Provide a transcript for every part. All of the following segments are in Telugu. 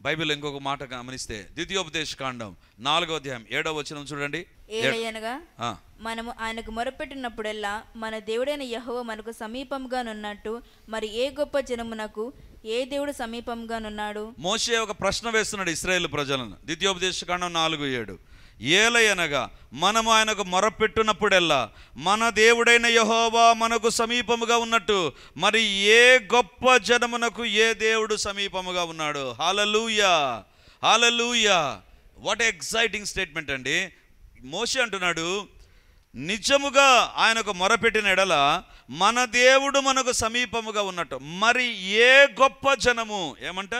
బైబిల్ ఇంకొక మాట గమనిస్తే ద్వితీయోపదేశ కాండం 4వ అధ్యాయం 7వ వచనం చూడండి. ఏలయనగా మనము ఆయనకు మొరపెట్టినప్పుడల్లా మన దేవుడైన యెహోవా మనకు సమీపంగా నున్నట్టు మరి ఏ గొప్ప జనమునకు ఏ దేవుడు సమీపంగా నున్నాడు? మోషే ఒక ప్రశ్న వేస్తున్నాడు ఇశ్రాయేలు ప్రజలను. ద్వితీయోపదేశ కాండం 4:7. ఏలయనగా మనము ఆయనకు మొరపెట్టునప్పుడెల్లా మన దేవుడైన యెహోవా మనకు సమీపముగా ఉన్నట్టు మరి ఏ గొప్ప జనమునకు ఏ దేవుడు సమీపముగా ఉన్నాడు. హల్లెలూయా, హల్లెలూయా. వాట్ ఎక్సైటింగ్ స్టేట్మెంట్ అండి. మోషే అంటున్నాడు, నిజముగా ఆయనకు మొరపెట్టిన ఎడల మన దేవుడు మనకు సమీపముగా ఉన్నట్టు మరి ఏ గొప్ప జనము, ఏమంట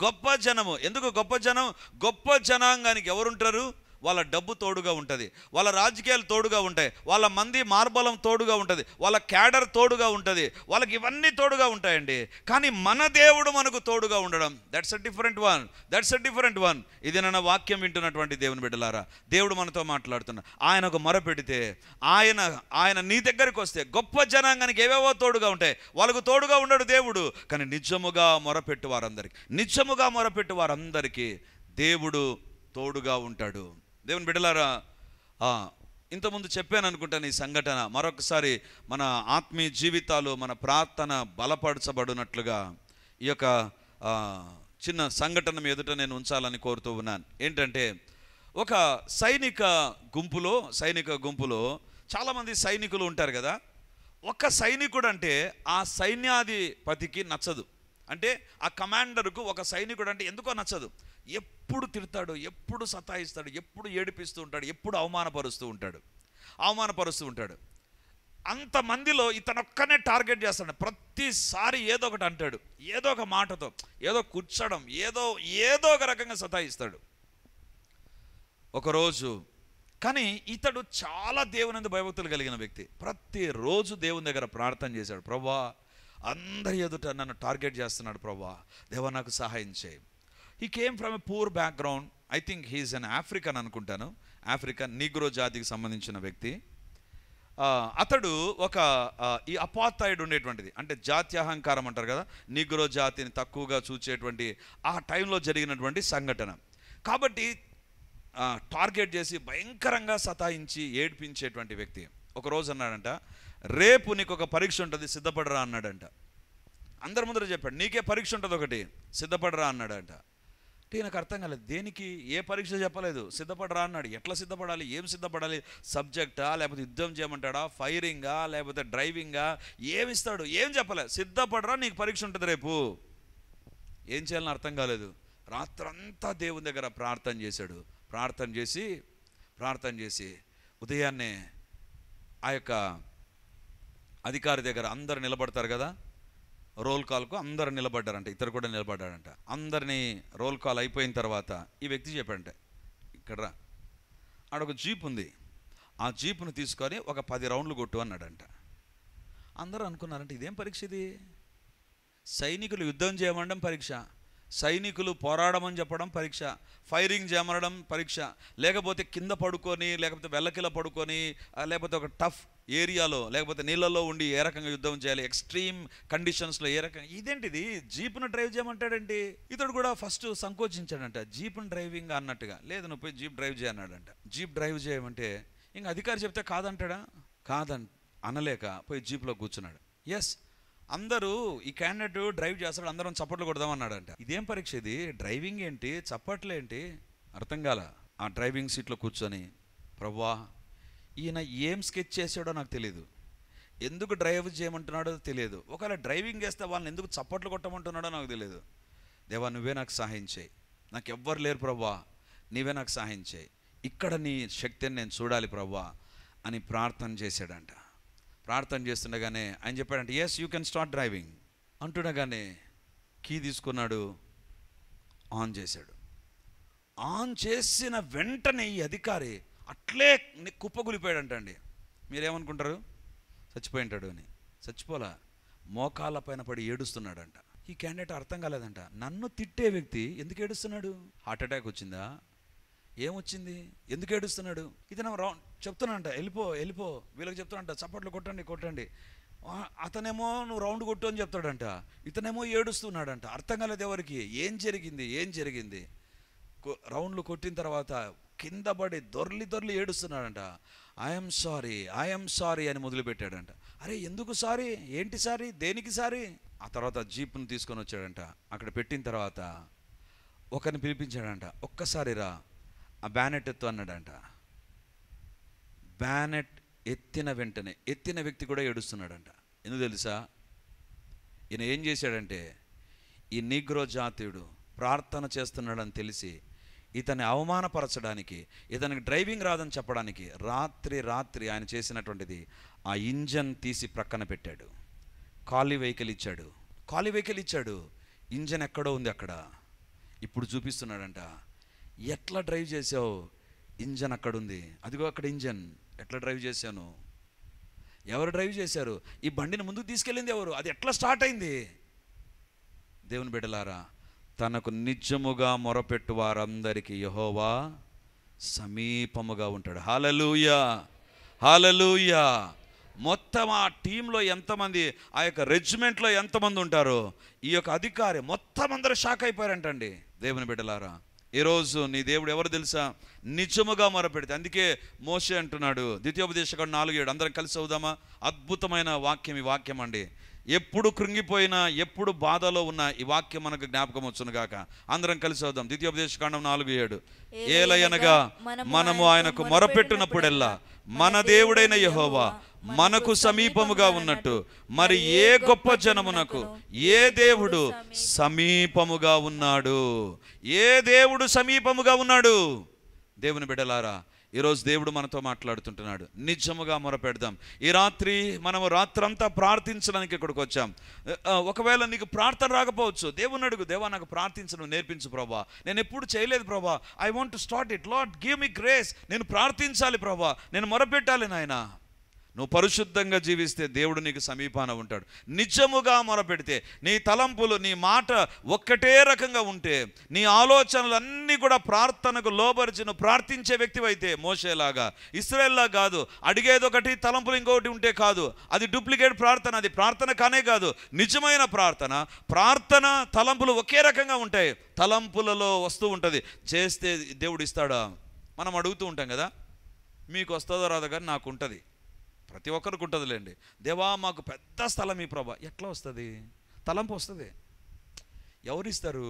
గొప్ప జనము. ఎందుకు గొప్ప జనం? గొప్ప జనాంగానికి ఎవరుంటారు? వాళ్ళ డబ్బు తోడుగా ఉంటుంది, వాళ్ళ రాజకీయాలు తోడుగా ఉంటాయి, వాళ్ళ మంది మార్బలం తోడుగా ఉంటుంది, వాళ్ళ క్యాడర్ తోడుగా ఉంటుంది, వాళ్ళకి ఇవన్నీ తోడుగా ఉంటాయండి. కానీ మన దేవుడు మనకు తోడుగా ఉండడం, that's a different one, that's a different one. ఇది నన్న వాక్యం వింటున్నటువంటి దేవుని బిడ్డలారా, దేవుడు మనతో మాట్లాడుతున్నా. ఆయనకు మొరపెడితే ఆయన నీ దగ్గరికి వస్తే గొప్ప జనాంగానికి ఏవేవో తోడుగా ఉంటాయి, వాళ్ళకు తోడుగా ఉండడు దేవుడు. కానీ నిజముగా మొరపెట్టు వారందరికీ దేవుడు తోడుగా ఉంటాడు. దేవుని బిడ్డలారా, ఇంతకుముందు చెప్పాను అనుకుంటాను ఈ సంఘటన. మరొకసారి మన ఆత్మీయ జీవితాలు, మన ప్రార్థన బలపరచబడినట్లుగా ఈ యొక్క చిన్న సంఘటన మీ ఎదుట నేను ఉంచాలని కోరుతూ ఉన్నాను. ఏంటంటే, ఒక సైనిక గుంపులో చాలామంది సైనికులు ఉంటారు కదా. ఒక సైనికుడు అంటే ఆ సైన్యాధిపతికి నచ్చదు. అంటే ఆ కమాండర్కు ఒక సైనికుడు అంటే ఎందుకో నచ్చదు. ఎప్పుడు తిడతాడు, ఎప్పుడు సతాయిస్తాడు, ఎప్పుడు ఏడిపిస్తూ ఉంటాడు, ఎప్పుడు అవమానపరుస్తూ ఉంటాడు. అంతమందిలో ఇతనొక్కనే టార్గెట్ చేస్తాడు. ప్రతిసారి ఏదో ఒకటి అంటాడు, ఏదో ఒక మాటతో, ఏదో కూర్చోడం, ఏదో ఒక రకంగా సతాయిస్తాడు. ఒకరోజు కానీ ఇతడు చాలా దేవునందు భయభక్తులు కలిగిన వ్యక్తి. ప్రతిరోజు దేవుని దగ్గర ప్రార్థన చేశాడు. ప్రభువా, అందరి ఎదుట నన్ను టార్గెట్ చేస్తున్నాడు, ప్రభువా, దేవా నాకు సహాయం చేయి. He came from a poor background. I think he's an African అనుకుంటాను, ఆఫ్రికన్ నీగ్రో జాతికి సంబంధించిన వ్యక్తి. అతడు ఒక ఈ అపార్థాయిడ్ ఉండేటువంటిది, అంటే జాత్యహంకారం అంటారు కదా, నీగ్రో జాతిని తక్కువగా చూచేటువంటి ఆ టైంలో జరిగినటువంటి సంఘటన. కాబట్టి టార్గెట్ చేసి భయంకరంగా సతాయించి ఏడ్పించేటువంటి వ్యక్తి. ఒకరోజు అన్నాడంట, రేపు నీకు ఒక పరీక్ష ఉంటుంది, సిద్ధపడరా అన్నాడంట. అందరి ముందర చెప్పాడు, నీకే పరీక్ష ఉంటుంది ఒకటి, సిద్ధపడరా అన్నాడంట. అంటే నాకు అర్థం కాలేదు, దేనికి, ఏ పరీక్ష చెప్పలేదు, సిద్ధపడరా అన్నాడు. ఎట్లా సిద్ధపడాలి, ఏం సిద్ధపడాలి, సబ్జెక్టా, లేకపోతే యుద్ధం చేయమంటాడా, ఫైరింగా, లేకపోతే డ్రైవింగా, ఏమిస్తాడు, ఏం చెప్పలేదు. సిద్ధపడరా, నీకు పరీక్ష ఉంటుంది రేపు. ఏం చేయాలని అర్థం కాలేదు. రాత్రంతా దేవుని దగ్గర ప్రార్థన చేశాడు. ప్రార్థన చేసి ఉదయాన్నే ఆ యొక్క అధికారి దగ్గర అందరు నిలబడతారు కదా, రోల్ కాల్కు అందరు నిలబడ్డారంట, ఇతరు కూడా నిలబడ్డాడంట. అందరినీ రోల్ కాల్ అయిపోయిన తర్వాత ఈ వ్యక్తి చెప్పాడంట, ఇక్కడ రా, ఆడొక జీప్ ఉంది, ఆ జీపును తీసుకొని ఒక 10 రౌండ్లు కొట్టు అన్నాడంట. అందరూ అనుకున్నారంటే ఇదేం పరీక్ష ఇది? సైనికులు యుద్ధం చేయమనడం పరీక్ష, సైనికులు పోరాడమని చెప్పడం పరీక్ష, ఫైరింగ్ చేయమనడం పరీక్ష, లేకపోతే కింద పడుకొని, లేకపోతే వెల్లకిల పడుకొని, లేకపోతే ఒక టఫ్ ఏరియాలో, లేకపోతే నీళ్ళలో ఉండి ఏ రకంగా యుద్ధం చేయాలి, ఎక్స్ట్రీమ్ కండిషన్స్లో ఏ రకంగా. ఇదేంటిది, జీప్ను డ్రైవ్ చేయమంటాడండి. ఇతడు కూడా ఫస్ట్ సంకోచించాడంట, జీప్ను డ్రైవింగ్ అన్నట్టుగా. లేదు, నువ్వు పోయి జీప్ డ్రైవ్ చేయన్నాడంట. జీప్ డ్రైవ్ చేయమంటే ఇంకా అధికారి చెప్తే కాదంటాడా? అనలేక పోయి జీప్లో కూర్చున్నాడు. ఎస్, అందరూ ఈ క్యాండిడేట్ డ్రైవ్ చేస్తాడు, అందరం చప్పట్లు కొడదామన్నాడంట. ఇదేం పరీక్ష ఇది, డ్రైవింగ్ ఏంటి, చప్పట్లు ఏంటి, అర్థం కాల. ఆ డ్రైవింగ్ సీట్లో కూర్చొని, ప్రభువా, ఈయన ఏం స్కెచ్ చేసాడో నాకు తెలియదు, ఎందుకు డ్రైవ్ చేయమంటున్నాడో తెలియదు, ఒకవేళ డ్రైవింగ్ చేస్తే వాళ్ళని ఎందుకు చప్పట్లు కొట్టమంటున్నాడో నాకు తెలియదు. దేవా, నువ్వే నాకు సహాయం చేయి, నాకు ఎవ్వరు లేరు ప్రభువా, నీవే నాకు సహాయం చేయి, ఇక్కడ నీ శక్తిని నేను చూడాలి ప్రభువా అని ప్రార్థన చేశాడంట. ప్రార్థన చేస్తుండగానే ఆయన చెప్పాడంటే, yes you can start driving అంటుండగానే కీ తీసుకున్నాడు, ఆన్ చేశాడు. ఆన్ చేసిన వెంటనే ఈ అధికారి అట్లే కుప్పగులిపోయాడంటండి. మీరేమనుకుంటారు, చచ్చిపోయి ఉంటాడు అని. చచ్చిపోలా, మోకాళ్ళ పైన పడి ఏడుస్తున్నాడంట. ఈ క్యాండిడేట్ అర్థం కాలేదంట, నన్ను తిట్టే వ్యక్తి ఎందుకు ఏడుస్తున్నాడు, హార్ట్ అటాక్ వచ్చిందా, ఏమొచ్చింది, ఎందుకు ఏడుస్తున్నాడు, ఇతను చెప్తున్నానంట, వెళ్ళిపో, వీళ్ళకి చెప్తానంట, చప్పట్లు కొట్టండి. అతనేమో నువ్వు రౌండ్ కొట్టు అని చెప్తాడంట, ఇతనేమో ఏడుస్తున్నాడంట. అర్థం కాలేదు ఎవరికి, ఏం జరిగింది. రౌండ్లు కొట్టిన తర్వాత కింద పడి దొర్లి ఏడుస్తున్నాడంట. ఐఎమ్ సారీ అని మొదలుపెట్టాడంట. అరే ఎందుకు సారీ, ఏంటి సారీ, దేనికి సారీ? ఆ తర్వాత జీప్ను తీసుకొని వచ్చాడంట. అక్కడ పెట్టిన తర్వాత ఒకరిని పిలిపించాడంట. ఒక్కసారి రా, ఆ బ్యానెట్ ఎత్తు అన్నాడంట. బ్యానెట్ ఎత్తిన వెంటనే ఎత్తిన వ్యక్తి కూడా ఏడుస్తున్నాడంట. ఎందుకు తెలుసా? ఈయన ఏం చేశాడంటే, ఈ నీగ్రో జాతీయుడు ప్రార్థన చేస్తున్నాడని తెలిసి ఇతన్ని అవమానపరచడానికి, ఇతనికి డ్రైవింగ్ రాదని చెప్పడానికి రాత్రి ఆయన చేసినటువంటిది, ఆ ఇంజన్ తీసి ప్రక్కన పెట్టాడు. ఖాళీ వెహికల్ ఇచ్చాడు. ఇంజన్ ఎక్కడో ఉంది అక్కడ. ఇప్పుడు చూపిస్తున్నాడంట, ఎట్లా డ్రైవ్ చేసావు? ఇంజన్ అక్కడుంది, అదిగో అక్కడ ఇంజన్. ఎట్లా డ్రైవ్ చేశాను? ఎవరు డ్రైవ్ చేశారు? ఈ బండిని ముందుకు తీసుకెళ్ళింది ఎవరు? అది ఎట్లా స్టార్ట్ అయింది? దేవుని బిడ్డలారా, తనకు నిజముగా మొరపెట్టు వారందరికీ యెహోవా సమీపముగా ఉంటాడు. హల్లెలూయా. మొత్తం ఆ టీంలో ఎంతమంది, ఆ యొక్క రెజిమెంట్లో ఎంతమంది ఉంటారో, ఈ యొక్క అధికారి మొత్తం అందరూ షాక్ అయిపోయారంటండి. దేవుని బిడ్డలారా, ఈరోజు నీ దేవుడు ఎవరు తెలుసా? నిజముగా మొరపెడితే. అందుకే మోషే అంటున్నాడు, ద్వితీయోపదేశకాండం 4:7, అందరం కలిసి చదువుదామా? అద్భుతమైన వాక్యం ఈ వాక్యం అండి. ఎప్పుడు కృంగిపోయినా, ఎప్పుడు బాధలో ఉన్న ఈ వాక్యం మనకు జ్ఞాపకం వచ్చును గాక. అందరం కలిసి చదువుదాం. ద్వితీయోపదేశకాండం 4:7, ఏలయనగా మనము ఆయనకు మొరపెట్టినప్పుడెల్లా మన దేవుడైన యెహోవా మనకు సమీపముగా ఉన్నట్టు మరి ఏ గొప్ప జనమునకు ఏ దేవుడు సమీపముగా ఉన్నాడు? దేవుని బిడ్డలారా, ఈరోజు దేవుడు మనతో మాట్లాడుతుంటున్నాడు. నిజముగా మొరపెడదాం. ఈ రాత్రి మనము రాత్రంతా ప్రార్థించడానికి ఇక్కడికి వచ్చాం. ఒకవేళ నీకు ప్రార్థన రాకపోవచ్చు, దేవుని అడుగు, దేవా నాకు ప్రార్థించడం నేర్పించు ప్రభా, నేను ఎప్పుడు చేయలేదు ప్రభా, I want to start it, lord give me grace. నేను ప్రార్థించాలి ప్రభా, నేను మొరపెట్టాలి నాయనా. నువ్వు పరిశుద్ధంగా జీవిస్తే దేవుడు నీకు సమీపాన ఉంటాడు. నిజముగా మొరపెడితే, నీ తలంపులు, నీ మాట ఒక్కటే రకంగా ఉంటే, నీ ఆలోచనలు అన్నీ కూడా ప్రార్థనకు లోబరిచి నువ్వు ప్రార్థించే వ్యక్తివైతే, మోషేలాగా ఇశ్రాయేల్లా కాదు, అడిగేదొకటి తలంపులు ఇంకొకటి ఉంటే కాదు, అది డూప్లికేట్ ప్రార్థన, అది ప్రార్థన కానే కాదు. నిజమైన ప్రార్థన తలంపులు ఒకే రకంగా ఉంటాయి. తలంపులలో వస్తూ ఉంటుంది, చేస్తే దేవుడు ఇస్తాడా? మనం అడుగుతూ ఉంటాం కదా, మీకు వస్తుందో రాదో కానీ నాకు ఉంటుంది, ప్రతి ఒక్కరికి ఉంటుందిలేండి. దేవా మాకు పెద్ద స్థలం ఈ ప్రభా. ఎట్లా వస్తుంది? తలంపు వస్తుంది. ఎవరిస్తారు?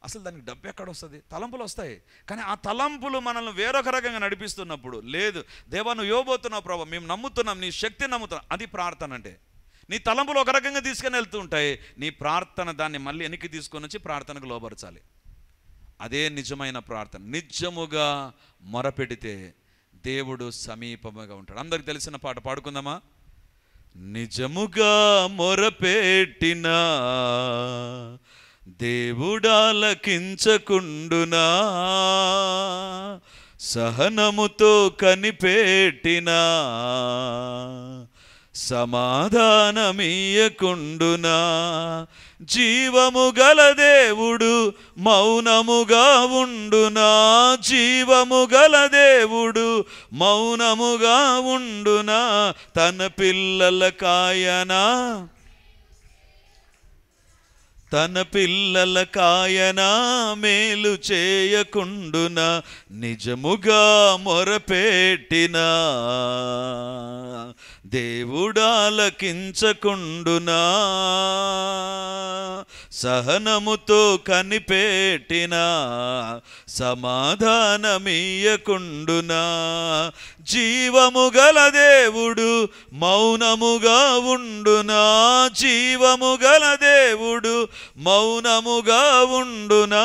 అసలు దానికి డబ్బు ఎక్కడ వస్తుంది? తలంపులు వస్తాయి. కానీ ఆ తలంపులు మనల్ని వేరొక రకంగా నడిపిస్తున్నప్పుడు, లేదు దేవా నువ్వు ఇవ్వబోతున్నావు ప్రభా, మేము నమ్ముతున్నాం, నీ శక్తిని నమ్ముతున్నాం, అది ప్రార్థన అంటే. నీ తలంపులు ఒక రకంగా తీసుకొని వెళ్తూ ఉంటాయి, నీ ప్రార్థన దాన్ని మళ్ళీ వెనక్కి తీసుకొని వచ్చి ప్రార్థనకు లోబరచాలి. అదే నిజమైన ప్రార్థన. నిజముగా మొరపెడితే దేవుడు సమీపముగా ఉంటాడు. అందరికి తెలిసిన పాట పాడుకుందామా? నిజముగా మొరపెట్టినా దేవుడాలకించకుండునా, సహనముతో కనిపెట్టినా సమాధానమీయకుండునా, జీవము గల దేవుడు మౌనముగా ఉండునా, జీవము గల దేవుడు మౌనముగా ఉండునా, తన పిల్లలకాయనా మేలు చేయకుండునా, నిజముగా మొరపెట్టినా దేవుడాలకించకుండునా, సహనముతో కనిపెట్టినా సమాధానమీయకుండునా, జీవము గల దేవుడు మౌనముగా ఉండునా, జీవము గల దేవుడు మౌనముగా ఉండునా,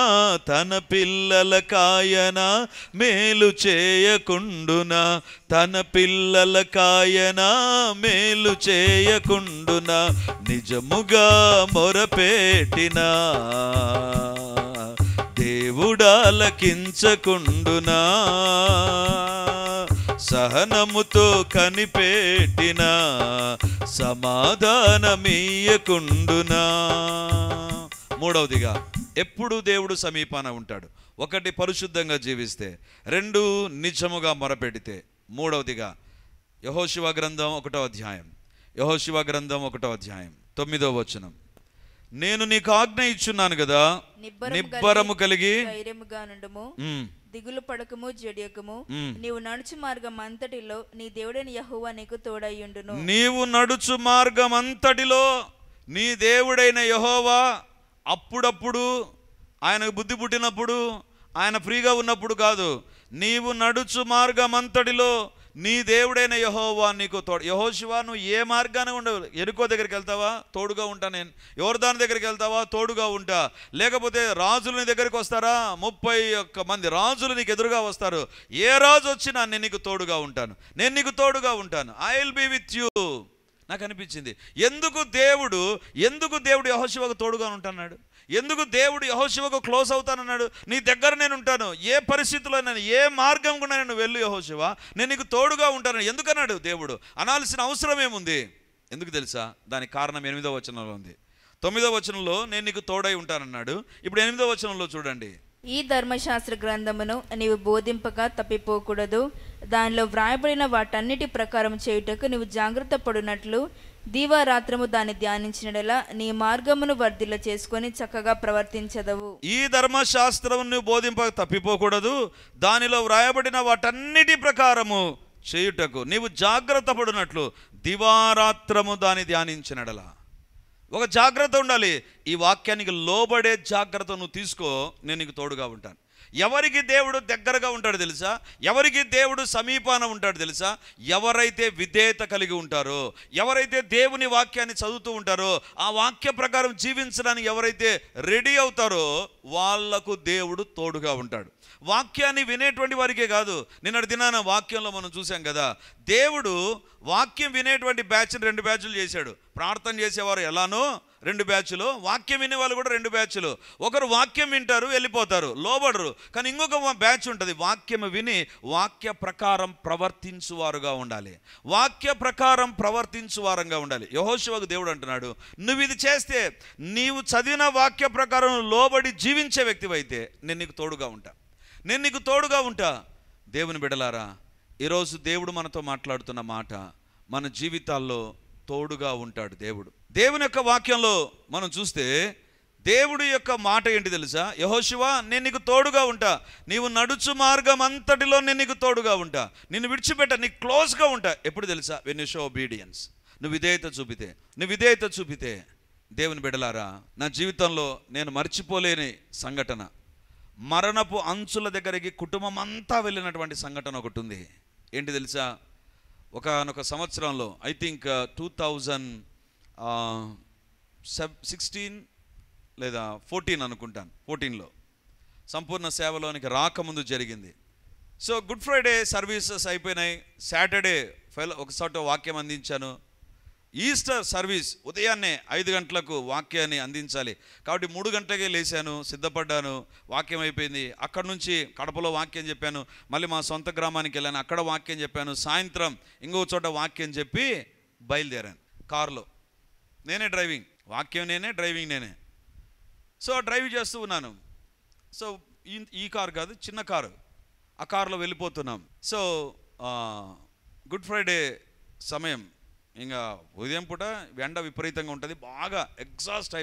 తన పిల్లలకాయనా మేలు చేయకుండునా, తన పిల్లలకాయనా మేలు చేయకుండునా, నిజముగా మొరపెట్టినా దేవుడాలకించకుండునా, సహనముతో కనిపెట్టినా సమాధానమీయకుండునా. మూడవదిగా, ఎప్పుడు దేవుడు సమీపాన ఉంటాడు. 1 పరిశుద్ధంగా జీవిస్తే, 2 నిజముగా మొరపెడితే. మూడవదిగా యెహోషువ గ్రంథం 1వ అధ్యాయం యెహోషువ గ్రంథం 1వ అధ్యాయం 9వ వచనం. నేను నీకు ఆజ్ఞ ఇచ్చున్నాను కదా, నిబ్బరము కలిగి ధైర్యముగా నుండుము, దిగులు పడకము జడియకము, నీవు నడుచు మార్గం అంతటిలో నీ దేవుడైన యెహోవా నీకు తోడయ్యుండును. నీవు నడుచు మార్గం అంతటిలో నీ దేవుడైన యెహోవా అప్పుడప్పుడు, ఆయనకు బుద్ధి పుట్టినప్పుడు, ఆయన ఫ్రీగా ఉన్నప్పుడు కాదు, నీవు నడుచు మార్గం అంతటిలో నీ దేవుడైన యెహోవా నీకు తోడు. యెహోషువ, నువ్వు ఏ మార్గానే ఉండవు. ఎరుకో దగ్గరికి వెళ్తావా, తోడుగా ఉంటా నేను. యోర్దాను దగ్గరికి వెళ్తావా, తోడుగా ఉంటా. లేకపోతే రాజులు నీ దగ్గరికి వస్తారా, 31 మంది రాజులు నీకు ఎదురుగా వస్తారు. ఏ రాజు వచ్చినా నేను నీకు తోడుగా ఉంటాను, నేను నీకు తోడుగా ఉంటాను. I will be with you. నాకు అనిపించింది, ఎందుకు దేవుడు యెహోషువకు తోడుగా ఉంటాన్నాడు, ఎందుకు దేవుడు యెహోషువకు క్లోజ్ అవుతానన్నాడు. నీ దగ్గర నేను ఉంటాను, ఏ పరిస్థితిలో నేను, ఏ మార్గం కూడా నేను వెళ్ళు యెహోషువ, నేను నీకు తోడుగా ఉంటాను ఎందుకన్నాడు దేవుడు. అనాల్సిన అవసరం ఏముంది? ఎందుకు తెలుసా? దానికి కారణం 8వ వచనంలో ఉంది. 9వ వచనంలో నేను నీకు తోడై ఉంటానన్నాడు. ఇప్పుడు 8వ వచనంలో చూడండి. ఈ ధర్మశాస్త్ర గ్రంథమును నీవు బోధింపగా తప్పిపోకూడదు, దానిలో వ్రాయబడిన వాటన్నిటి ప్రకారం చేయుటకు నీవు జాగ్రత్త పడినట్లు దీవారాత్రము దాన్ని ధ్యానించినలా నీ మార్గమును వర్ధిల్ల చేసుకొని చక్కగా ప్రవర్తించదవు. ఈ ధర్మశాస్త్రము నువ్వు బోధింపక తప్పిపోకూడదు, దానిలో వ్రాయబడిన వాటన్నిటి ప్రకారము చేయుటకు నీవు జాగ్రత్త పడినట్లు దివారాత్రము దాన్ని ధ్యానించినడలా. ఒక జాగ్రత్త ఉండాలి. ఈ వాక్యానికి లోబడే జాగ్రత్త నువ్వు తీసుకో, నేను నీకు తోడుగా ఉంటాను. ఎవరికి దేవుడు దగ్గరగా ఉంటాడు తెలుసా? ఎవరికి దేవుడు సమీపాన ఉంటాడు తెలుసా? ఎవరైతే విధేయత కలిగి ఉంటారో, ఎవరైతే దేవుని వాక్యాన్ని చదువుతూ ఉంటారో, ఆ వాక్య ప్రకారం జీవించడానికి ఎవరైతే రెడీ అవుతారో వాళ్లకు దేవుడు తోడుగా ఉంటాడు. వాక్యాన్ని వినేటువంటి వారికే కాదు. నిన్నటి దినాన వాక్యంలో మనం చూసాం కదా, దేవుడు వాక్యం వినేటువంటి బ్యాచ్ని 2 బ్యాచ్లు చేశాడు. ప్రార్థన చేసేవారు ఎలానో 2 బ్యాచ్లు, వాక్యం వినే వాళ్ళు కూడా 2 బ్యాచ్లు. ఒకరు వాక్యం వింటారు, వెళ్ళిపోతారు, లోబడరు. కానీ ఇంకొక బ్యాచ్ ఉంటుంది, వాక్యం విని వాక్య ప్రకారం ప్రవర్తించువారుగా ఉండాలి. వాక్య ప్రకారం ప్రవర్తించువారంగా ఉండాలి. యెహోషువకు దేవుడు అంటున్నాడు, నువ్వు ఇది చేస్తే, నీవు చదివిన వాక్య ప్రకారం లోబడి జీవించే వ్యక్తివైతే నేను నీకు తోడుగా ఉంటా, నేను నీకు తోడుగా ఉంటా. దేవుని బిడ్డలారా, ఈరోజు దేవుడు మనతో మాట్లాడుతున్న మాట, మన జీవితాల్లో తోడుగా ఉంటాడు దేవుడు. దేవుని యొక్క వాక్యంలో మనం చూస్తే దేవుడి యొక్క మాట ఏంటి తెలుసా? యెహోషువ, నేను నీకు తోడుగా ఉంటా, నీవు నడుచు మార్గం అంతటిలో నేను నీకు తోడుగా ఉంటా, నిన్ను విడిచిపెట్ట, నీకు క్లోజ్గా ఉంటా. ఎప్పుడు తెలుసా? When you show obedience. నువ్వు విధేయత చూపితే. దేవుని బిడ్డలారా, నా జీవితంలో నేను మర్చిపోలేని సంఘటన, మరణపు అంచుల దగ్గరికి కుటుంబం అంతా వెళ్ళినటువంటి సంఘటన ఒకటి ఉంది. ఏంటి తెలుసా? ఒకనొక సంవత్సరంలో, ఐ థింక్ 2016 లేదా 14 అనుకుంటాను, 14లో సంపూర్ణ సేవలోనికి రాకముందు జరిగింది. సో గుడ్ ఫ్రైడే సర్వీసెస్ అయిపోయినాయి. సాటర్డే ఒక చోట వాక్యం అందించాను. ఈస్టర్ సర్వీస్ ఉదయాన్నే 5 గంటలకు వాక్యాన్ని అందించాలి కాబట్టి 3 గంటలకే లేచాను, సిద్ధపడ్డాను, వాక్యం అయిపోయింది. అక్కడ నుంచి కడపలో వాక్యం చెప్పాను, మళ్ళీ మా సొంత గ్రామానికి వెళ్ళాను, అక్కడ వాక్యం చెప్పాను. సాయంత్రం ఇంకో చోట వాక్యం చెప్పి బయలుదేరాను కారులో. నేనే డ్రైవింగ్, వాక్యం నేనే, డ్రైవింగ్ నేనే. సో డ్రైవ్ చేస్తూ ఉన్నాను. సో ఈ కారు కాదు, చిన్న కారు, ఆ కారులో వెళ్ళిపోతున్నాం. సో గుడ్ ఫ్రైడే సమయం, ఇంకా ఉదయం పూట ఎండ విపరీతంగా ఉంటుంది, బాగా ఎగ్జాస్ట్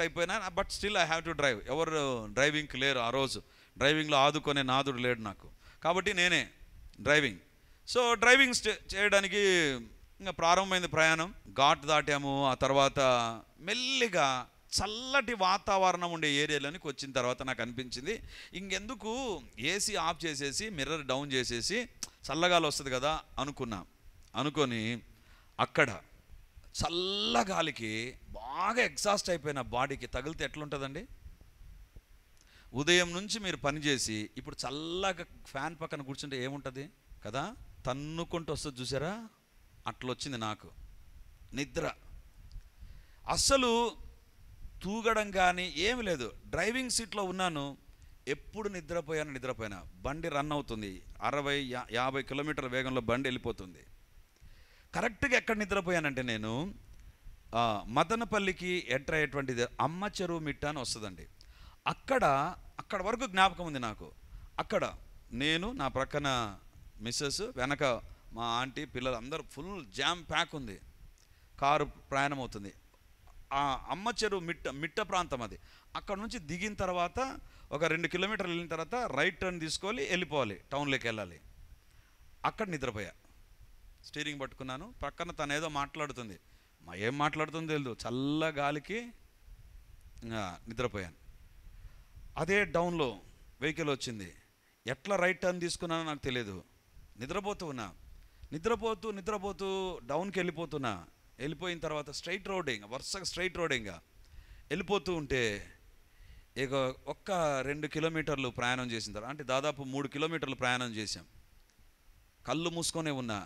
అయిపోయినా but still I have to drive. ఎవరు డ్రైవింగ్కి లేరు ఆ రోజు, డ్రైవింగ్లో ఆదుకునే నాదుడు లేడు నాకు, కాబట్టి నేనే డ్రైవింగ్. సో డ్రైవింగ్ చేయడానికి ఇంకా ప్రారంభమైంది ప్రయాణం. ఘాట్ దాటాము. ఆ తర్వాత మెల్లిగా చల్లటి వాతావరణం ఉండే ఏరియాలోనికి వచ్చిన తర్వాత నాకు అనిపించింది, ఇంకెందుకు ఏసీ ఆఫ్ చేసేసి మిర్రర్ డౌన్ చేసేసి చల్లగాలి వస్తుంది కదా అనుకొని అక్కడ చల్లగాలికి బాగా ఎగ్జాస్ట్ అయిపోయిన బాడీకి తగిలితే ఎట్లుంటుందండి? ఉదయం నుంచి మీరు పనిచేసి ఇప్పుడు చల్లగా ఫ్యాన్ పక్కన కూర్చుంటే ఏముంటుంది కదా, తన్నుకుంటూ వస్తుంది చూసారా, అట్లా వచ్చింది నాకు నిద్ర. అస్సలు తూగడం కానీ ఏమి లేదు. డ్రైవింగ్ సీట్లో ఉన్నాను, ఎప్పుడు నిద్రపోయినా బండి రన్ అవుతుంది, 60-50 కిలోమీటర్ల వేగంలో బండి వెళ్ళిపోతుంది. కరెక్ట్గా ఎక్కడ నిద్రపోయానంటే నేను మదనపల్లికి ఎంటర్ అయ్యేటువంటిది అమ్మ చెరువు మిట్ట అని వస్తుందండి. అక్కడ వరకు జ్ఞాపకం ఉంది నాకు. అక్కడ నేను, నా ప్రక్కన మిస్సెస్, వెనక మా ఆంటీ పిల్లలు అందరూ ఫుల్ జామ్ ప్యాక్ ఉంది. కారు ప్రయాణం అవుతుంది. ఆ అమ్మ చెరువు మిట్ట ప్రాంతం అది. అక్కడ నుంచి దిగిన తర్వాత ఒక 2 కిలోమీటర్లు వెళ్ళిన తర్వాత రైట్ టర్న్ తీసుకొని వెళ్ళిపోవాలి, టౌన్లోకి వెళ్ళాలి. అక్కడ నిద్రపోయా. స్టీరింగ్ పట్టుకున్నాను, పక్కన తను ఏదో మాట్లాడుతుంది. ఏం మాట్లాడుతుందో తెలియదు, చల్ల గాలికి నిద్రపోయాను. అదే డౌన్లో వెహికల్ వచ్చింది. ఎట్లా రైట్ టర్న్ తీసుకున్నానో నాకు తెలియదు. నిద్రపోతూ డౌన్కి వెళ్ళిపోయిన తర్వాత స్ట్రైట్ రోడ్, వరుసగా స్ట్రైట్ రోడ్ వెళ్ళిపోతూ ఉంటే ఇక 1-2 కిలోమీటర్లు ప్రయాణం చేసిన తర్వాత, అంటే దాదాపు 3 కిలోమీటర్లు ప్రయాణం చేశాం. కళ్ళు మూసుకొనే ఉన్నా,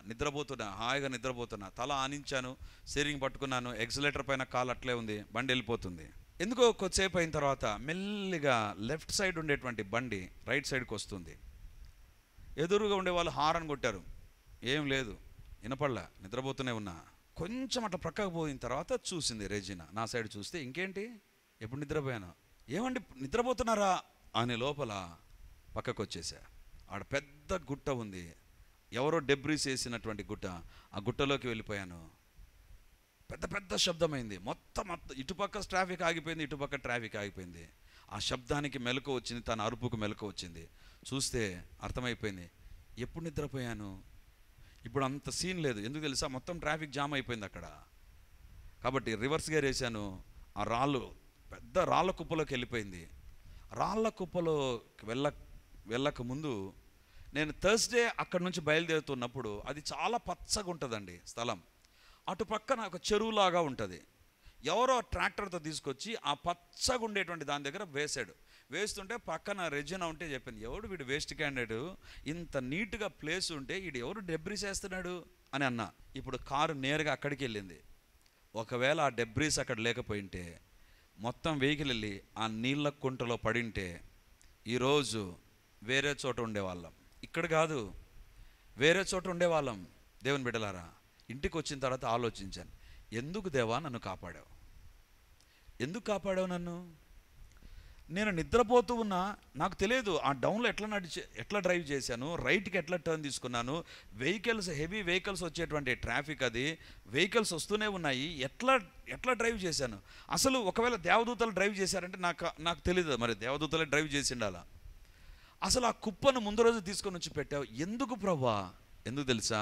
హాయిగా నిద్రపోతున్నా. తల ఆనించాను, స్టీరింగ్ పట్టుకున్నాను, ఎక్సిలేటర్ పైన కాలు అట్లే ఉంది, బండి వెళ్ళిపోతుంది. ఎందుకో కొద్దిసేపు అయిన తర్వాత మెల్లిగా లెఫ్ట్ సైడ్ ఉండేటువంటి బండి రైట్ సైడ్కి వస్తుంది. ఎదురుగా ఉండే వాళ్ళు హారన్ కొట్టారు, ఏం లేదు, వినపడలా, నిద్రపోతూనే ఉన్నా. కొంచెం అట్లా ప్రక్కకు పోయిన తర్వాత చూసింది రెజినా. నా సైడ్ చూస్తే ఇంకేంటి, ఎప్పుడు నిద్రపోయాను, ఏమండి నిద్రపోతున్నారా అని లోపల పక్కకు వచ్చేసా. ఆడ పెద్ద గుట్ట ఉంది, ఎవరో డెబ్రీస్ వేసినటువంటి గుట్ట. ఆ గుట్టలోకి వెళ్ళిపోయాను. పెద్ద శబ్దమైంది. మొత్తం ఇటుపక్క ట్రాఫిక్ ఆగిపోయింది, ఇటుపక్క ట్రాఫిక్ ఆగిపోయింది. ఆ శబ్దానికి మెలకు వచ్చింది, తన అరుపుకు మెలకు వచ్చింది. చూస్తే అర్థమైపోయింది, ఎప్పుడు నిద్రపోయాను. ఇప్పుడు అంత సీన్ లేదు, ఎందుకు తెలుసా, మొత్తం ట్రాఫిక్ జామ్ అయిపోయింది అక్కడ. కాబట్టి రివర్స్ గేర్ వేసాను. ఆ పెద్ద రాళ్ళ కుప్పలోకి వెళ్ళిపోయింది. రాళ్ళ కుప్పలో వెళ్ళక ముందు నేను థర్స్డే అక్కడి నుంచి బయలుదేరుతున్నప్పుడు, అది చాలా పచ్చగా ఉంటుందండి స్థలం. అటు పక్కన ఒక చెరువులాగా ఉంటుంది. ఎవరో ట్రాక్టర్తో తీసుకొచ్చి ఆ పచ్చగా ఉండేటువంటి దాని దగ్గర వేస్తుంటే పక్కన రెజినా ఉంటే చెప్పింది, ఎవడు వీడు వేస్ట్ క్యాండిడేట్, ఇంత నీట్గా ప్లేస్ ఉంటే వీడు ఎవరు డెబ్రీస్ వేస్తున్నాడు అని అన్నా. ఇప్పుడు కారు నేరుగా అక్కడికి వెళ్ళింది. ఒకవేళ ఆ డెబ్రీస్ అక్కడ లేకపోయింటే, మొత్తం వెహికల్ వెళ్ళి ఆ నీళ్ళ కుంటలో పడింటే ఈరోజు వేరే చోట ఉండేవాళ్ళం. ఇక్కడ కాదు, వేరే చోట ఉండేవాళ్ళం. దేవుని బిడ్డలారా, ఇంటికి వచ్చిన తర్వాత ఆలోచించాను, ఎందుకు దేవా నన్ను కాపాడావు, ఎందుకు కాపాడావు నన్ను. నేను నిద్రపోతూ ఉన్నా, నాకు తెలియదు ఆ డౌన్లో ఎట్లా డ్రైవ్ చేశాను, రైట్కి ఎట్లా టర్న్ తీసుకున్నాను, హెవీ వెహికల్స్ వచ్చేటువంటి ట్రాఫిక్, అది వెహికల్స్ వస్తూనే ఉన్నాయి, ఎట్లా డ్రైవ్ చేశాను. అసలు ఒకవేళ దేవదూతలు డ్రైవ్ చేశారంటే నాకు తెలియదు, మరి దేవదూతలే డ్రైవ్ చేసి ఉండాలా. అసలు ఆ కుప్పను ముందు రోజు తీసుకొని వచ్చి పెట్టావు, ఎందుకు ప్రభువా, ఎందుకు తెలుసా.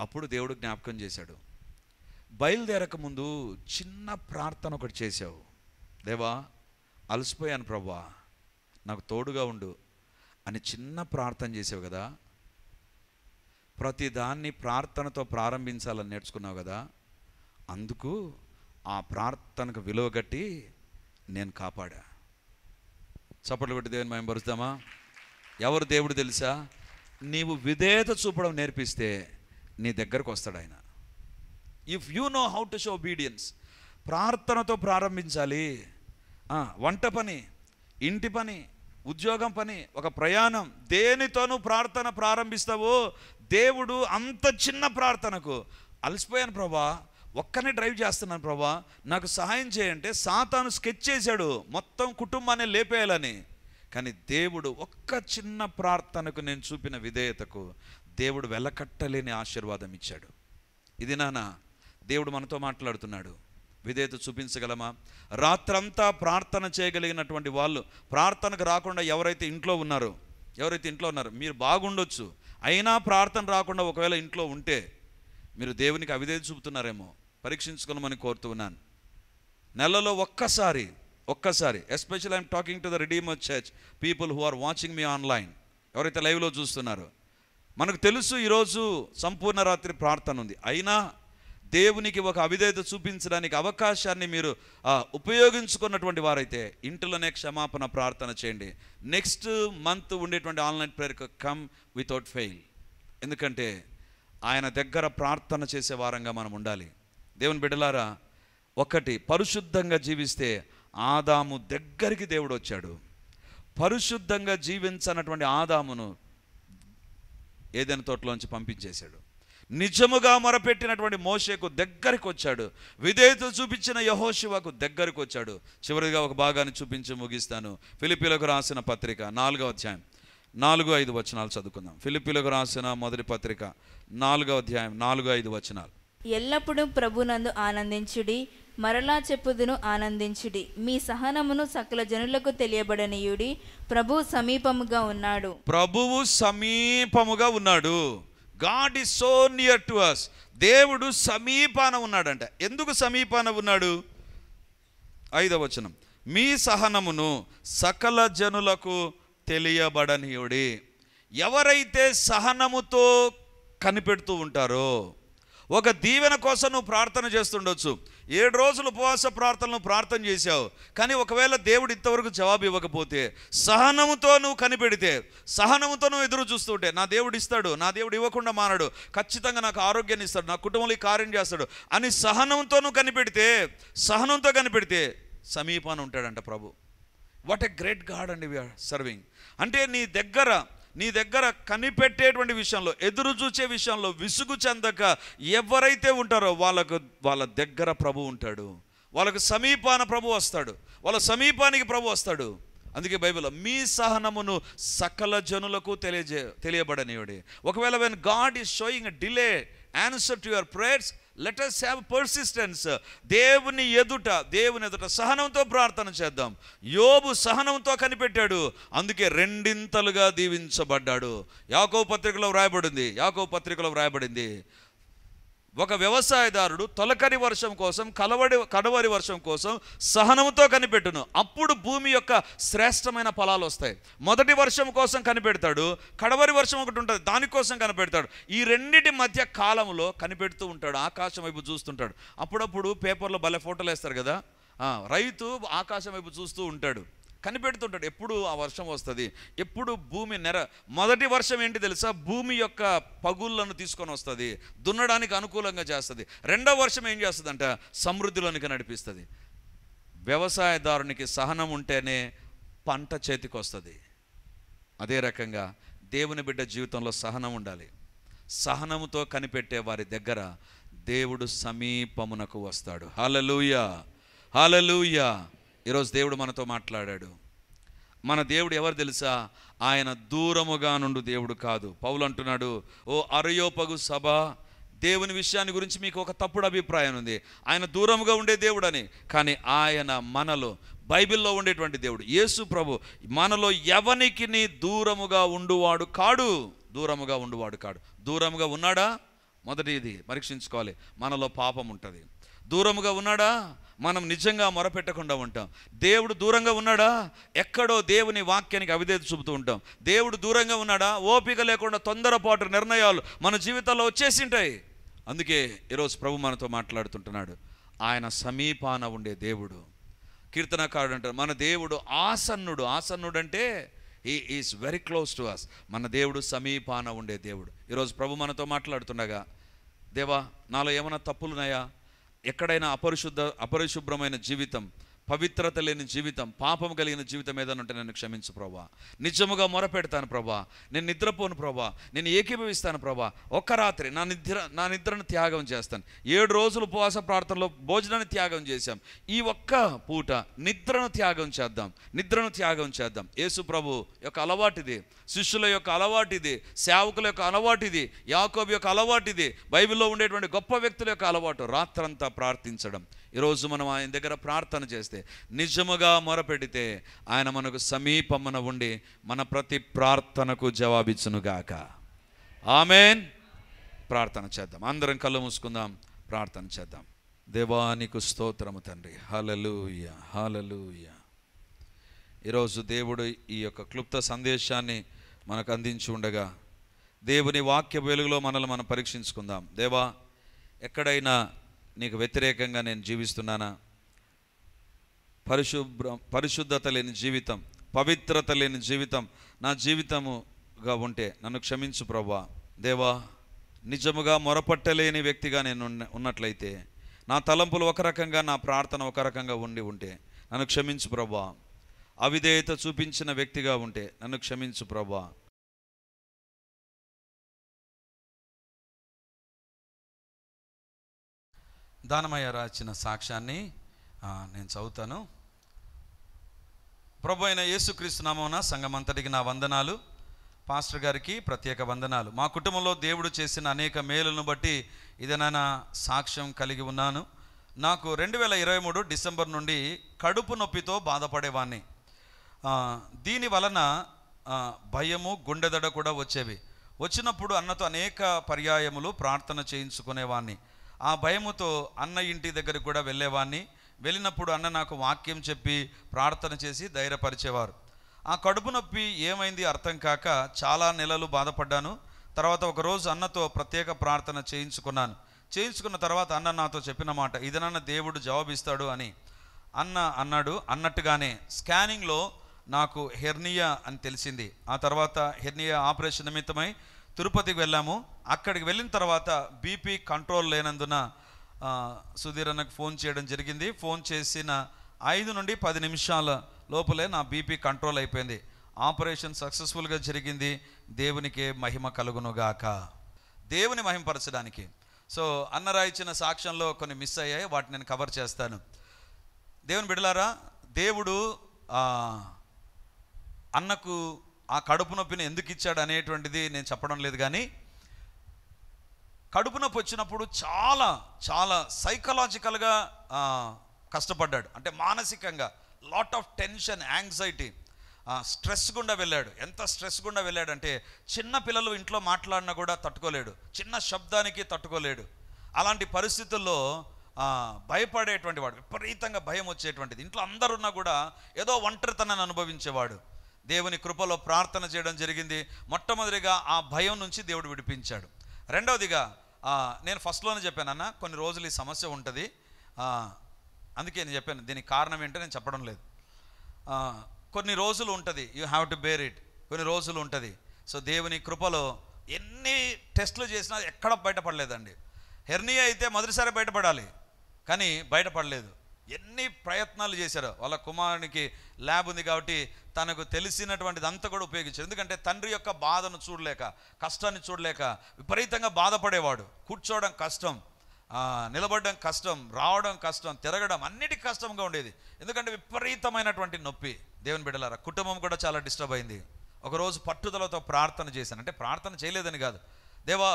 అప్పుడు దేవుడు జ్ఞాపకం చేశాడు, బయలుదేరక ముందు చిన్న ప్రార్థన ఒకటి చేశావు. దేవా, అలసిపోయాను ప్రభువా, నాకు తోడుగా ఉండు అని చిన్న ప్రార్థన చేసావు కదా. ప్రతిదాన్ని ప్రార్థనతో ప్రారంభించాలని నేర్చుకున్నావు కదా. అందుకు ఆ ప్రార్థనకు విలువ కట్టి నేను కాపాడా. చప్పట్లు కొట్టి దేవుని మేము పరుస్తామా. ఎవరు దేవుడు తెలుసా, నీవు విధేయత చూపడం నేర్పిస్తే నీ దగ్గరకు వస్తాడు ఆయన. If you know how to show obedience, ప్రార్థనతో ప్రారంభించాలి. వంట పని, ఇంటి పని, ఉద్యోగం పని, ఒక ప్రయాణం, దేనితోనూ ప్రార్థన ప్రారంభిస్తావో దేవుడు అంత చిన్న ప్రార్థనకు, అలసిపోయాను ప్రభా, ఒక్కనే డ్రైవ్ చేస్తున్నాను ప్రభా, నాకు సహాయం చేయంటే సాతాను స్కెచ్ చేశాడు మొత్తం కుటుంబాన్ని లేపేయాలని. కానీ దేవుడు ఒక్క చిన్న ప్రార్థనకు నేను చూపిన విధేయతకు దేవుడు వెలకట్టలేని ఆశీర్వాదం ఇచ్చాడు. ఇది నానా దేవుడు మనతో మాట్లాడుతున్నాడు. విధేయత చూపించగలమా? రాత్రంతా ప్రార్థన చేయగలిగినటువంటి వాళ్ళు, ప్రార్థనకు రాకుండా ఎవరైతే ఇంట్లో ఉన్నారో మీరు బాగుండొచ్చు, అయినా ప్రార్థన రాకుండా ఒకవేళ ఇంట్లో ఉంటే మీరు దేవునికి అవిధేయత చూపుతున్నారేమో, పరీక్షించుకోమని కోరుతూ ఉన్నాను. నెలలో ఒక్కసారి especially I'm talking to the Redeemer Church people who are watching me online, ఎవరైతే లైవ్లో చూస్తున్నారో, మనకు తెలుసు ఈరోజు సంపూర్ణ రాత్రి ప్రార్థన ఉంది, అయినా దేవునికి ఒక అవిధేయత చూపించడానికి అవకాశాన్ని మీరు ఉపయోగించుకున్నటువంటి వారైతే ఇంటిలోనే క్షమాపణ ప్రార్థన చేయండి. నెక్స్ట్ మంత్ ఉండేటువంటి ఆన్లైన్ ప్రేయర్కి కమ్ వితౌట్ ఫెయిల్. ఎందుకంటే ఆయన దగ్గర ప్రార్థన చేసే వారంగా మనం ఉండాలి. దేవుని బిడ్డలారా, ఒకటి, పరిశుద్ధంగా జీవిస్తే ఆదాము దగ్గరికి దేవుడు వచ్చాడు. పరిశుద్ధంగా జీవించనటువంటి ఆదామును ఏదెను తోటలోంచి పంపించేశాడు. నిజముగా మొరపెట్టినటువంటి మోషేకు దగ్గరికి వచ్చాడు. విధేయత చూపించిన యెహోషువకు దగ్గరికి వచ్చాడు. చివరిగా ఒక భాగాన్ని చూపించి ముగిస్తాను. ఫిలిప్పీలకు రాసిన పత్రిక 4వ అధ్యాయం 4-5 వచనాలు చదువుకుందాం. ఫిలిప్పీలకు రాసిన మొదటి పత్రిక 4వ అధ్యాయం 4-5 వచనాలు. ఎల్లప్పుడూ ప్రభునందు ఆనందించుడి, మరలా చెప్పుదును ఆనందించుడి. మీ సహనమును సకల జనులకు తెలియబడనీయుడి. ప్రభువు సమీపముగా ఉన్నాడు. ప్రభువు సమీపముగా ఉన్నాడు. God is so near to us. దేవుడు సమీపాన ఉన్నాడంట. ఎందుకు సమీపాన ఉన్నాడు? 5వ వచనం, మీ సహనమును సకల జనులకు తెలియబడనీయుడి. ఎవరైతే సహనముతో కనిపెడుతూ ఉంటారో, ఒక దీవెన కోసం నువ్వు ప్రార్థన చేస్తుండొచ్చు. 7 రోజులు ఉపవాస ప్రార్థనలు ప్రార్థన చేశావు, కానీ ఒకవేళ దేవుడు ఇంతవరకు జవాబు ఇవ్వకపోతే, సహనముతో నువ్వు కనిపెడితే, సహనముతో నువ్వు ఎదురు చూస్తుంటే, నా దేవుడు ఇస్తాడు, నా దేవుడు ఇవ్వకుండా మానడు, ఖచ్చితంగా నాకు ఆరోగ్యాన్ని ఇస్తాడు, నా కుటుంబంలో కార్యం చేస్తాడు అని సహనంతో నువ్వు సహనంతో కనిపెడితే సమీపాన ఉంటాడంట ప్రభు. వాట్ ఎ గ్రేట్ గాడ్ అండి వీఆర్ సర్వింగ్. అంటే నీ దగ్గర కనిపెట్టేటువంటి విషయంలో, ఎదురు చూచే విషయంలో విసుగు చెందక ఎవరైతే ఉంటారో వాళ్ళ దగ్గర ప్రభు ఉంటాడు. వాళ్ళకు సమీపాన ప్రభు వస్తాడు, వాళ్ళ సమీపానికి ప్రభు వస్తాడు. అందుకే బైబిల్లో మీ సహనమును సకల జనులకు తెలియబడనియుడి. ఒకవేళ when God is sowing a delay answer to your prayers, let us have persistence. దేవుని ఎదుట సహనంతో ప్రార్థన చేద్దాం. యోబు సహనంతో కనిపెట్టాడు, అందుకే 2 దీవించబడ్డాడు. యాకోబు పత్రికలో వ్రాయబడింది, ఒక వ్యవసాయదారుడు తొలకరి వర్షం కోసం, కడవరి వర్షం కోసం సహనంతో కనిపెట్టును, అప్పుడు భూమి యొక్క శ్రేష్టమైన ఫలాలు వస్తాయి. మొదటి వర్షం కోసం కనిపెడతాడు, కడవరి వర్షం ఒకటి ఉంటుంది, దానికోసం కనిపెడతాడు. ఈ రెండింటి మధ్య కాలంలో కనిపెడుతూ ఉంటాడు, ఆకాశం వైపు చూస్తుంటాడు. అప్పుడప్పుడు పేపర్లో భలే ఫోటోలు వేస్తారు కదా, రైతు ఆకాశం వైపు చూస్తూ ఉంటాడు, కనిపెడుతుంటాడు, ఎప్పుడు ఆ వర్షం వస్తుంది, ఎప్పుడు భూమి మొదటి వర్షం ఏంటి తెలుసా? భూమి యొక్క పగుళ్ళను తీసుకొని వస్తుంది, దున్నడానికి అనుకూలంగా చేస్తుంది. 2వ వర్షం ఏం చేస్తుందంట? సమృద్ధిలోనికి నడిపిస్తుంది. వ్యవసాయదారునికి సహనం ఉంటేనే పంట చేతికి వస్తుంది. అదే రకంగా దేవుని బిడ్డ జీవితంలో సహనం ఉండాలి. సహనముతో కనిపెట్టే వారి దగ్గర దేవుడు సమీపమునకు వస్తాడు. హల్లెలూయా, హల్లెలూయా. ఈరోజు దేవుడు మనతో మాట్లాడాడు. మన దేవుడు ఎవరు తెలుసా? ఆయన దూరముగా నుండి దేవుడు కాదు. పౌలు అంటున్నాడు, ఓ అరయోపగు సభ, దేవుని విషయాన్ని గురించి మీకు ఒక తప్పుడు అభిప్రాయం ఉంది, ఆయన దూరముగా ఉండే దేవుడు అని. కానీ ఆయన మనలో, బైబిల్లో ఉండేటువంటి దేవుడు యేసు ప్రభు మనలో ఎవనికి దూరముగా ఉండువాడు కాడు. దూరముగా ఉన్నాడా? మొదటిది పరీక్షించుకోవాలి, మనలో పాపం ఉంటుంది. దూరముగా ఉన్నాడా? మనం నిజంగా మొరపెట్టకుండా ఉంటాం. దేవుడు దూరంగా ఉన్నాడా? ఎక్కడో దేవుని వాక్యానికి అవిధేయత చూపుతూ ఉంటాం. దేవుడు దూరంగా ఉన్నాడా? ఓపిక లేకుండా తొందరపాటు నిర్ణయాలు మన జీవితాల్లో వచ్చేసింటాయి. అందుకే ఈరోజు ప్రభు మనతో మాట్లాడుతుంటున్నాడు. ఆయన సమీపాన ఉండే దేవుడు. కీర్తనకారుడు అంటారు, మన దేవుడు ఆసన్నుడు అంటే he is very close to us. మన దేవుడు సమీపాన ఉండే దేవుడు. ఈరోజు ప్రభు మనతో మాట్లాడుతుండగా, దేవా నాలో ఏమైనా తప్పులున్నాయా, ఎక్కడైనా అపరిశుభ్రమైన జీవితం, పవిత్రత లేని జీవితం, పాపం కలిగిన జీవితం ఏదైనా ఉంటే నన్ను క్షమించు ప్రభా. నిజముగా మొరపెడతాను ప్రభా, నేను నిద్రపోను ప్రభా, నేను ఏకీభవిస్తాను ప్రభా. ఒక్క రాత్రి నా నిద్రను త్యాగం చేస్తాను. 7 రోజులు ఉపవాస ప్రార్థనలో భోజనాన్ని త్యాగం చేశాం. ఈ ఒక్క పూట నిద్రను త్యాగం చేద్దాం. యేసు ప్రభు యొక్క అలవాటిది, శిష్యుల యొక్క అలవాటిది, సేవకుల యొక్క అలవాటిది, యాకోబు యొక్క అలవాటిది, బైబిల్లో ఉండేటువంటి గొప్ప వ్యక్తుల యొక్క అలవాటు రాత్రంతా ప్రార్థించడం. ఈరోజు మనం ఆయన దగ్గర ప్రార్థన చేస్తే, నిజముగా మొరపెడితే ఆయన మనకు సమీపమున ఉండి మన ప్రతి ప్రార్థనకు జవాబిచ్చునుగాక. ఆమేన్. ప్రార్థన చేద్దాం. అందరం కళ్ళు మూసుకుందాం, ప్రార్థన చేద్దాం. దేవా నీకు స్తోత్రము తండ్రి. హల్లెలూయా, హల్లెలూయా. ఈరోజు దేవుడు ఈ యొక్క క్లుప్త సందేశాన్ని మనకు అందించి ఉండగా, దేవుని వాక్య వెలుగులో మనల్ని మనం పరీక్షించుకుందాం. దేవా, ఎక్కడైనా నీకు వ్యతిరేకంగా నేను జీవిస్తున్నానా? పరిశుద్ధత లేని జీవితం, పవిత్రత లేని జీవితం నా జీవితముగా ఉంటే నన్ను క్షమించు ప్రభువా. దేవా, నిజముగా మొరపట్టలేని వ్యక్తిగా నేను ఉన్నట్లయితే, నా తలంపులు ఒక రకంగా, నా ప్రార్థన ఒక రకంగా ఉంటే నన్ను క్షమించు ప్రభువా. అవిధేయత చూపించిన వ్యక్తిగా ఉంటే నన్ను క్షమించు ప్రభువా. దానమయ్య రాసిన సాక్ష్యాన్ని నేను చదువుతాను. ప్రభు అయిన యేసుక్రీస్తు నామమున సంఘమంతటికి నా వందనాలు. పాస్టర్ గారికి ప్రత్యేక వందనాలు. మా కుటుంబంలో దేవుడు చేసిన అనేక మేలులను బట్టి ఇదేనా సాక్ష్యం కలిగి ఉన్నాను. నాకు 2023 డిసెంబర్ నుండి కడుపు నొప్పితో బాధపడేవాడిని. దీని వలన భయము, గుండెదడ కూడా వచ్చేవి. వచ్చినప్పుడు అన్నతో అనేక పర్యాయములు ప్రార్థన చేయించుకునేవాడిని. ఆ భయముతో అన్న ఇంటి దగ్గరికి కూడా వెళ్ళేవాడిని. వెళ్ళినప్పుడు అన్న నాకు వాక్యం చెప్పి ప్రార్థన చేసి ధైర్యపరిచేవారు. ఆ కడుపు నొప్పి ఏమైంది అర్థం కాక చాలా నెలలు బాధపడ్డాను. తర్వాత ఒకరోజు అన్నతో ప్రత్యేక ప్రార్థన చేయించుకున్న తర్వాత అన్న నాతో చెప్పిన మాట, ఇదనన్న దేవుడు జవాబిస్తాడు అని. అన్న అన్నాడు. అన్నట్టుగానే స్కానింగ్లో నాకు హెర్నియా అని తెలిసింది. ఆ తర్వాత హెర్నియా ఆపరేషన్ నిమిత్తమై తిరుపతికి వెళ్ళాము. అక్కడికి వెళ్ళిన తర్వాత బీపీ కంట్రోల్ లేనందున సుధీర్ అన్నకు ఫోన్ చేయడం జరిగింది. ఫోన్ చేసిన 5 నుండి 10 నిమిషాల లోపలే నా బీపీ కంట్రోల్ అయిపోయింది. ఆపరేషన్ సక్సెస్ఫుల్గా జరిగింది. దేవునికే మహిమ కలుగునుగాక. దేవుని మహిమపరచడానికి. సో అన్నరా ఇచ్చిన సాక్ష్యంలో కొన్ని మిస్ అయ్యాయి, వాటిని నేను కవర్ చేస్తాను. దేవుని బిడ్డలారా, దేవుడు అన్నకు ఆ కడుపు నొప్పిని ఎందుకు ఇచ్చాడు అనేటువంటిది నేను చెప్పడం లేదు, కానీ కడుపు నొప్పి వచ్చినప్పుడు చాలా చాలా సైకలాజికల్గా కష్టపడ్డాడు. అంటే మానసికంగా lot of tension, anxiety, stress గుండా వెళ్ళాడు. ఎంత స్ట్రెస్ గుండా వెళ్ళాడంటే చిన్న పిల్లలు ఇంట్లో మాట్లాడినా కూడా తట్టుకోలేడు, చిన్న శబ్దానికి తట్టుకోలేడు. అలాంటి పరిస్థితుల్లో భయపడేటువంటి వాడు, విపరీతంగా భయం వచ్చేటువంటిది. ఇంట్లో అందరున్నా కూడా ఏదో ఒంటరితనాన్ని అనుభవించేవాడు. దేవుని కృపలో ప్రార్థన చేయడం జరిగింది. మొట్టమొదటిగా ఆ భయం నుంచి దేవుడు విడిపించాడు. రెండవదిగా నేను ఫస్ట్లోనే చెప్పాను, అన్న కొన్ని రోజులు ఈ సమస్య ఉంటుంది, అందుకే నేను చెప్పాను. దీనికి కారణం ఏంటో నేను చెప్పడం లేదు. కొన్ని రోజులు ఉంటుంది, you have to bear it. కొన్ని రోజులు ఉంటుంది. సో దేవుని కృపలో ఎన్ని టెస్టులు చేసినా ఎక్కడ బయటపడలేదండి. హెర్నియా అయితే మొదటిసారి బయటపడాలి, కానీ బయటపడలేదు. ఎన్ని ప్రయత్నాలు చేశారో. వాళ్ళ కుమారునికి ల్యాబ్ ఉంది కాబట్టి తనకు తెలిసినటువంటిది అంతా కూడా ఉపయోగించారు. ఎందుకంటే తండ్రి యొక్క బాధను చూడలేక, కష్టాన్ని చూడలేక విపరీతంగా బాధపడేవాడు. కూర్చోవడం కష్టం, నిలబడడం కష్టం, రావడం కష్టం, తిరగడం అన్నిటికీ కష్టంగా ఉండేది. ఎందుకంటే విపరీతమైనటువంటి నొప్పి. దేవుని బిడ్డలారా, కుటుంబం కూడా చాలా డిస్టర్బ్ అయింది. ఒకరోజు పట్టుదలతో ప్రార్థన చేశాను. అంటే ప్రార్థన చేయలేదని కాదు, దేవా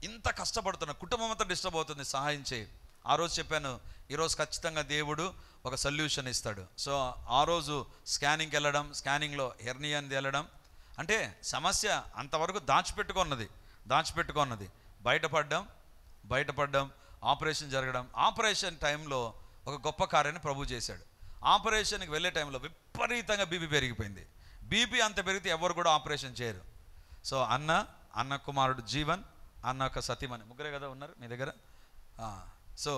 ఇంత కష్టపడుతున్నా, కుటుంబం అంతా డిస్టర్బ్ అవుతుంది, సహాయం చేయి. ఆ రోజు చెప్పాను, ఈరోజు ఖచ్చితంగా దేవుడు ఒక సొల్యూషన్ ఇస్తాడు. సో ఆ రోజు స్కానింగ్కి వెళ్ళడం, స్కానింగ్లో హెర్నియాని తేలడం, అంటే సమస్య అంతవరకు దాచిపెట్టుకున్నది బయటపడ్డం, ఆపరేషన్ జరగడం. ఆపరేషన్ టైంలో ఒక గొప్ప కార్యాన్ని ప్రభు చేశాడు. ఆపరేషన్కి వెళ్ళే టైంలో విపరీతంగా బీపీ పెరిగిపోయింది. బీపీ అంత పెరిగితే ఎవరు కూడా ఆపరేషన్ చేయరు. సో అన్న కుమారుడు జీవన్, అన్న ఒక సతీమణి, ముగ్గురే కదా ఉన్నారు మీ దగ్గర. సో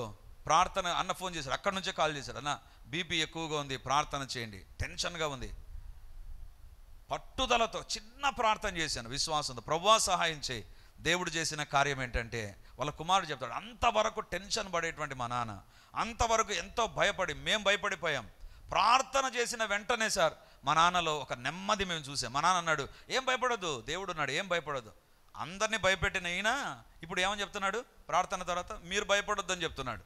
ప్రార్థన, అన్న ఫోన్ చేశాడు, అక్కడి నుంచే కాల్ చేశాడు, అన్న బీపీ ఎక్కువగా ఉంది, ప్రార్థన చేయండి, టెన్షన్గా ఉంది. పట్టుదలతో చిన్న ప్రార్థన చేశాను, విశ్వాసంతో, ప్రభువా సహాయం చేయి. దేవుడు చేసిన కార్యం ఏంటంటే వాళ్ళ కుమారుడు చెప్తాడు, అంతవరకు టెన్షన్ పడేటువంటి మా నాన్న, అంతవరకు ఎంతో భయపడి మేము భయపడిపోయాం. ప్రార్థన చేసిన వెంటనే సార్ మా నాన్నలో ఒక నెమ్మది మేము చూసాం. మా నాన్న అన్నాడు, ఏం భయపడొద్దు, దేవుడు ఉన్నాడు, ఏం భయపడొద్దు. అందరినీ భయపెట్టిన ఈయన ఇప్పుడు ఏమని చెప్తున్నాడు, ప్రార్థన తర్వాత మీరు భయపడొద్దు అని చెప్తున్నాడు.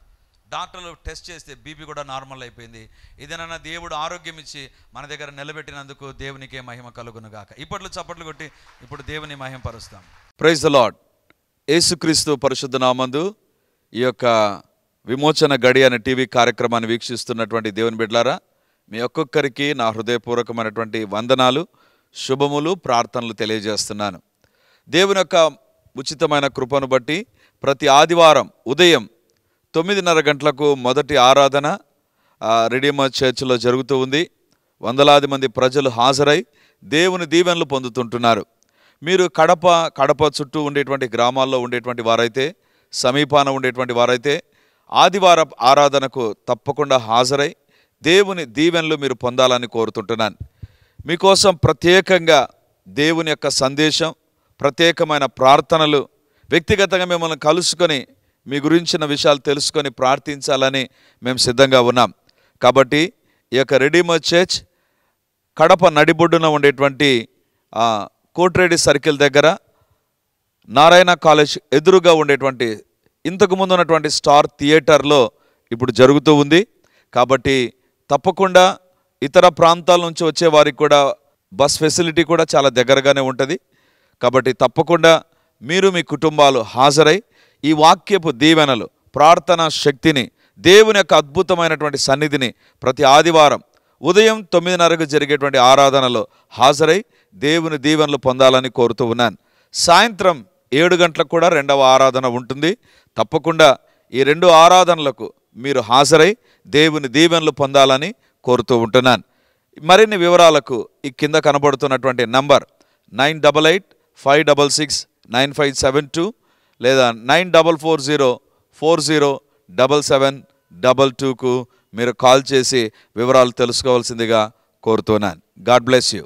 డాక్టర్లు టెస్ట్ చేస్తే బీపీ కూడా నార్మల్ అయిపోయింది. ఇదేనన్నా దేవుడు ఆరోగ్యం ఇచ్చి మన దగ్గర నిలబెట్టినందుకు దేవునికే మహిమ కలుగును గాక. ఇప్పట్లో చప్పట్లు కొట్టి ఇప్పుడు దేవుని మహిమ పరుస్తాం. Praise the Lord. యేసుక్రీస్తు పరిశుద్ధ నామందు ఈ యొక్క విమోచన గడి అనే టీవీ కార్యక్రమాన్ని వీక్షిస్తున్నటువంటి దేవుని బిడ్డలారా, మీ ఒక్కొక్కరికి నా హృదయపూర్వకమైనటువంటి వందనాలు, శుభములు, ప్రార్థనలు తెలియజేస్తున్నాను. దేవుని యొక్క ఉచితమైన కృపను బట్టి ప్రతి ఆదివారం ఉదయం 9:30 గంటలకు మొదటి ఆరాధన రెడీమర్ చర్చిలో జరుగుతూ ఉంది. వందలాది మంది ప్రజలు హాజరై దేవుని దీవెనలు పొందుతుంటున్నారు. మీరు కడప చుట్టూ ఉండేటువంటి గ్రామాల్లో ఉండేటువంటి వారైతే, సమీపాన ఉండేటువంటి వారైతే ఆదివారం ఆరాధనకు తప్పకుండా హాజరై దేవుని దీవెనలు మీరు పొందాలని కోరుతుంటున్నాను. మీకోసం ప్రత్యేకంగా దేవుని యొక్క సందేశం, ప్రత్యేకమైన ప్రార్థనలు, వ్యక్తిగతంగా మిమ్మల్ని కలుసుకొని మీ గురించిన విషయాలు తెలుసుకొని ప్రార్థించాలని మేము సిద్ధంగా ఉన్నాం. కాబట్టి ఈ యొక్క రెడీమర్ చర్చ్ కడప నడిబొడ్డున ఉండేటువంటి కోట్రేడి సర్కిల్ దగ్గర నారాయణ కాలేజ్ ఎదురుగా ఉండేటువంటి ఇంతకుముందు ఉన్నటువంటి స్టార్ థియేటర్లో ఇప్పుడు జరుగుతూ ఉంది. కాబట్టి తప్పకుండా ఇతర ప్రాంతాల నుంచి వచ్చే వారికి కూడా బస్ ఫెసిలిటీ కూడా చాలా దగ్గరగానే ఉంటుంది. కాబట్టి తప్పకుండా మీరు మీ కుటుంబాలు హాజరై ఈ వాక్యపు దీవెనలు, ప్రార్థనా శక్తిని, దేవుని యొక్క అద్భుతమైనటువంటి సన్నిధిని ప్రతి ఆదివారం ఉదయం 9:30కు జరిగేటువంటి ఆరాధనలో హాజరై దేవుని దీవెనలు పొందాలని కోరుతూ ఉన్నాను. సాయంత్రం 7 గంటలకు కూడా 2వ ఆరాధన ఉంటుంది. తప్పకుండా ఈ 2 ఆరాధనలకు మీరు హాజరై దేవుని దీవెనలు పొందాలని కోరుతూ ఉంటున్నాను. మరిన్ని వివరాలకు ఈ కింద కనబడుతున్నటువంటి నంబర్ 9855669572 లేదా 9440407722కు మీరు కాల్ చేసి వివరాలు తెలుసుకోవాల్సిందిగా కోరుతున్నాను. God bless you.